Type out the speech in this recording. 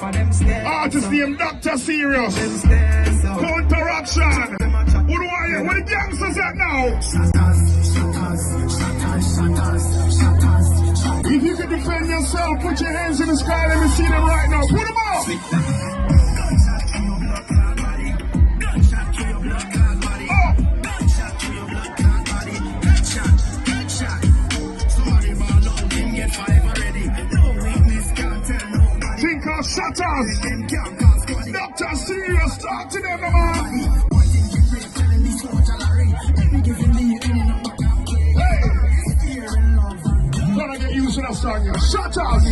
Artist named Dr. Serious. Counteraction. Who do I hear? What the gangsters at now? If you can defend yourself, put your hands in the sky. Let me see them right now. Put them up. Think of shutters. Dr. Serious, talk to them, man. Hey, gonna get used to that song, yeah. Shutters.